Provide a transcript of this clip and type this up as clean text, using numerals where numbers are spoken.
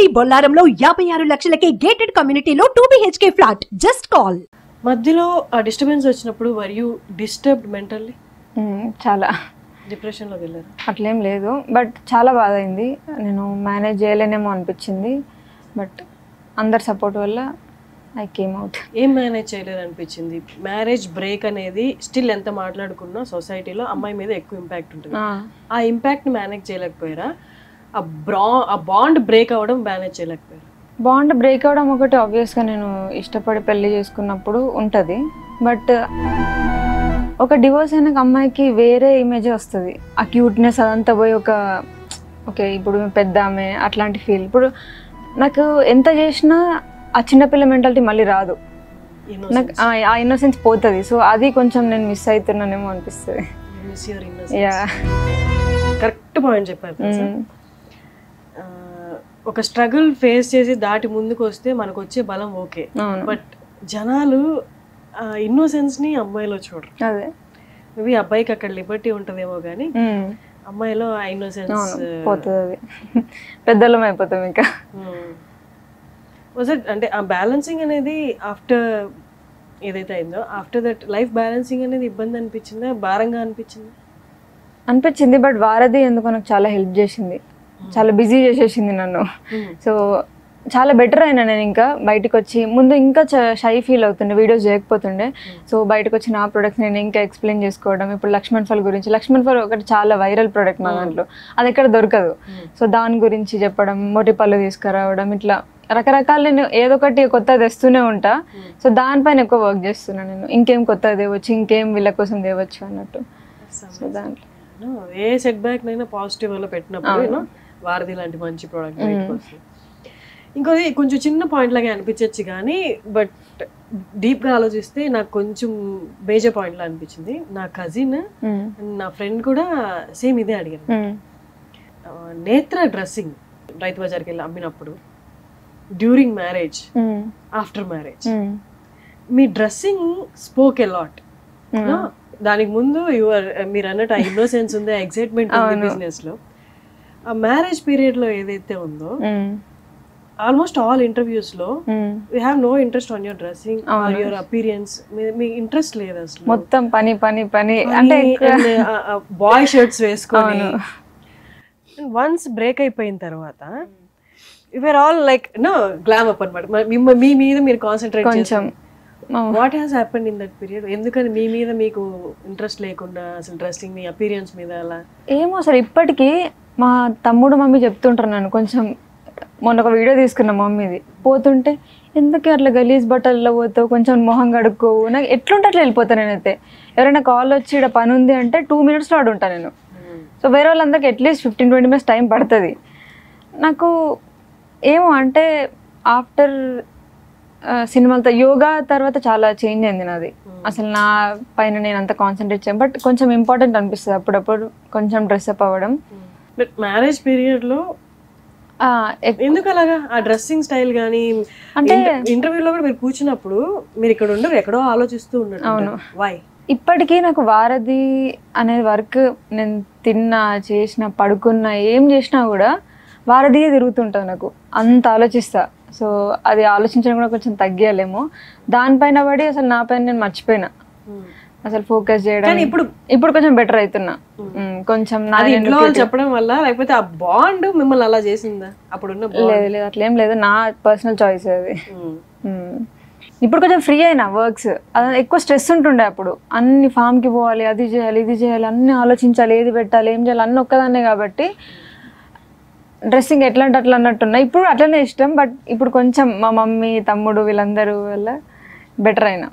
Only బొల్లారంలో 56 లక్షలకే gated కమ్యూనిటీలో 2 BHK flat. Just call. మధ్యలో ఆ డిస్టర్బెన్స్ వచ్చినప్పుడు వర్ యూ డిస్టర్బ్డ్ మెంటల్లీ? చాలా డిప్రెషన్లో వెళ్ళారు? అట్లేం లేదు, బట్ చాలా బాధ అయింది. నేను మేనేజ్ చేయలేనేమో అనిపించింది, బట్ అందరి సపోర్ట్ వల్ల ఐ కేమ్ అవుట్. ఏం మేనేజ్ చేయలేదు అనిపించింది? మ్యారేజ్ బ్రేక్ అనేది స్టిల్ ఎంత మాట్లాడుకున్నా సొసైటీలో అమ్మాయి మీద ఎక్కువ ఇంపాక్ట్ ఉంటుంది. ఆ ఇంపాక్ట్ని మేనేజ్ చేయలేకపోయారా? ఆ బాండ్ బ్రేక్ అవ్వడం మేనేజ్ చేయలేకపోయారా? బాండ్ బ్రేక్ అవ్వడం ఒకటి ఆబ్వియస్గా నేను ఇష్టపడి పెళ్లి చేసుకున్నప్పుడు ఉంటుంది, బట్ ఒక డివోర్స్ అయిన అమ్మాయికి వేరే ఇమేజ్ వస్తుంది. ఆ క్యూట్నెస్ అదంతా పోయి ఓకే ఇప్పుడు పెద్ద ఆమె అట్లాంటి ఫీల్. ఇప్పుడు నాకు ఎంత చేసినా ఆ చిన్నపిల్ల మెంటాలిటీ మళ్ళీ రాదు, నాకు ఆ ఇన్నోసెన్స్ పోతుంది. సో అది కొంచెం నేను మిస్ అవుతున్నానేమో అనిపిస్తుంది. కరెక్ట్ పాయింట్ చెప్పారు. ఒక స్ట్రగుల్ ఫేస్ చేసి దాటి ముందుకు వస్తే మనకు వచ్చే బలం ఓకే, బట్ జనాలు ఇన్నోసెన్స్ ని అమ్మాయిలో చూడరు. అదే మేబీ అబ్బాయికి అక్కడ లిబర్టీ ఉంటదేమో కానీ అమ్మాయిలో ఆ ఇన్నోసెన్స్ పోతుంది, పెద్దలం అయిపోతాం ఇంకా. అంటే ఆ బ్యాలెన్సింగ్ అనేది ఆఫ్టర్ ఏదైతే అయిందో ఆఫ్టర్ దట్ లైఫ్ బ్యాలెన్సింగ్ అనేది ఇబ్బంది అనిపించిందా, భారంగా అనిపించింది? బట్ వారధి ఎందుకో నాకు చాలా హెల్ప్ చేసింది, చాలా బిజీ చేసేసింది నన్ను. సో చాలా బెటర్ అయినా నేను. ఇంకా బయటకు వచ్చి ముందు ఇంకా షై ఫీల్ అవుతుండే, వీడియోస్ చేయకపోతుండే. సో బయటకు వచ్చి నా ప్రొడక్ట్స్ నేను ఇంకా ఎక్స్ప్లెయిన్ చేసుకోవడం. ఇప్పుడు లక్ష్మణ్ ఫల్ గురించి, లక్ష్మణ్ ఫల్ ఒకటి చాలా వైరల్ ప్రొడక్ట్ మా దాంట్లో, అది ఎక్కడ దొరకదు. సో దాని గురించి చెప్పడం, మొటి పళ్ళు తీసుకురావడం, ఇట్లా రకరకాల నేను ఏదో ఒకటి కొత్త తెస్తూనే ఉంటా. సో దానిపైన ఎక్కువ వర్క్ చేస్తున్నాను నేను, ఇంకేం కొత్త తేవచ్చు, ఇంకేం వీళ్ళ కోసం తేవచ్చు అన్నట్టు. సో దాంట్లో ఏ సెట్ బ్యాక్ నైనా పాజిటివ్ లో పెట్టినప్పుడు వారధి లాంటి మంచి ప్రోడక్ట్ బయటకు వస్తుంది. ఇంకోది కొంచెం చిన్న పాయింట్ లాగా అనిపించచ్చు కానీ బట్ డీప్గా ఆలోచిస్తే నాకు కొంచెం మేజర్ పాయింట్ లా అనిపించింది. నా కజిన్ నా ఫ్రెండ్ కూడా సేమ్ ఇదే అడిగారు. నేత్ర డ్రెస్సింగ్ రైతు బజార్కి వెళ్ళి అమ్మినప్పుడు during marriage, after marriage me dressing spoke a lot. దానికి ముందు మీరు అన్నట్టు ఆ ఇన్నోసెన్స్ ఉంది, ఎక్సైట్మెంట్ ఉంది బిజినెస్ లో. ఆ మ్యారేజ్ పీరియడ్ లో ఏదైతే ఉందో ఆల్మోస్ట్ ఆల్ ఇంటర్వ్యూస్ లో you have no interest on your dressing or your appearance. మీ ఇంట్రెస్ట్ లేదు అసలు, మొత్తం పని పని పని అంటే బాయ్ షర్ట్స్ వేసుకొని. వన్స్ బ్రేక్ అయిపోయిన తర్వాత your all like no glam up అనమాట, మీ మీద మీరు కాన్సన్ట్రేట్ కొంచెం. What has happened in that period? ఎందుకని మీ మీద మీకు ఇంట్రెస్ట్ లేకుండా అసలు డ్రెస్సింగ్, మీ అపీరియన్స్ మీద అలా? ఏమో అసలు ఇప్పటికీ మా తమ్ముడు మమ్మీ చెప్తుంటారు నన్ను. కొంచెం మొన్న ఒక వీడియో తీసుకున్నా మమ్మీది, పోతుంటే ఎందుకు అట్లా గలీజ్ బట్టల్లో పోతావు, కొంచెం మొహం కడుక్కోవు, నాకు ఎట్లుంటే అట్లా వెళ్ళిపోతాను నేనైతే. ఎవరైనా కాల్ వచ్చి ఇక్కడ పని ఉంది అంటే 2 minutesలో ఆడుంటాను నేను. సో వేరే వాళ్ళందరికీ అట్లీస్ట్ 15-20 minutes టైం పడుతుంది. నాకు ఏమో అంటే ఆఫ్టర్ సినిమాలతో యోగా తర్వాత చాలా చేంజ్ అయింది నాది. అసలు నా పైన నేను అంత కాన్సన్ట్రేట్ చేయను, బట్ కొంచెం ఇంపార్టెంట్ అనిపిస్తుంది అప్పుడప్పుడు కొంచెం డ్రెస్అప్ అవ్వడం. బట్ మ్యారేజ్ పీరియడ్ లో ఎందుకు అలాగా ఆ డ్రెస్సింగ్ స్టైల్ కానీ అంటే ఇంటర్వ్యూలో కూడా మీరు కూర్చున్నప్పుడు మీరు ఇక్కడ ఉండరు, ఎక్కడో ఆలోచిస్తూ ఉన్నారు. అవును, వై? ఇప్పటికీ నాకు వారధి అనే వర్క్ నేను తిన్నా, చేసిన, పడుకున్నా, ఏం చేసినా కూడా వారధియే తిరుగుతుంటుంది నాకు, అంత ఆలోచిస్తా. సో అది ఆలోచించడం కూడా కొంచెం తగ్గియాలేమో. దానిపైన పడి అసలు నా పైన నేను మర్చిపోయినా అసలు ఫోకస్ చేయడం. ఇప్పుడు కొంచెం బెటర్ అవుతున్నా కొంచెం. చెప్పడం వల్ల లేకపోతే ఆ బాండ్ మిమ్మల్ని అలా చేసిందా? అప్పుడు లేదు అట్లేం లేదు, నా పర్సనల్ చాయిస్ అది. ఇప్పుడు కొంచెం ఫ్రీ అయినా వర్క్స్, అది ఎక్కువ స్ట్రెస్ ఉంటుండే అప్పుడు. అన్ని ఫామ్కి పోవాలి, అది చేయాలి, ఇది చేయాలి, అన్ని ఆలోచించాలి, ఏది పెట్టాలి, ఏం చేయాలి, అన్ని ఒక్కదాన్నే. కాబట్టి డ్రెస్సింగ్ ఎట్లా అంటే అట్లా అన్నట్టున్నా. ఇప్పుడు అట్లనే ఇష్టం, బట్ ఇప్పుడు కొంచెం మా మమ్మీ, తమ్ముడు వీళ్ళందరూ వల్ల బెటర్ అయినా.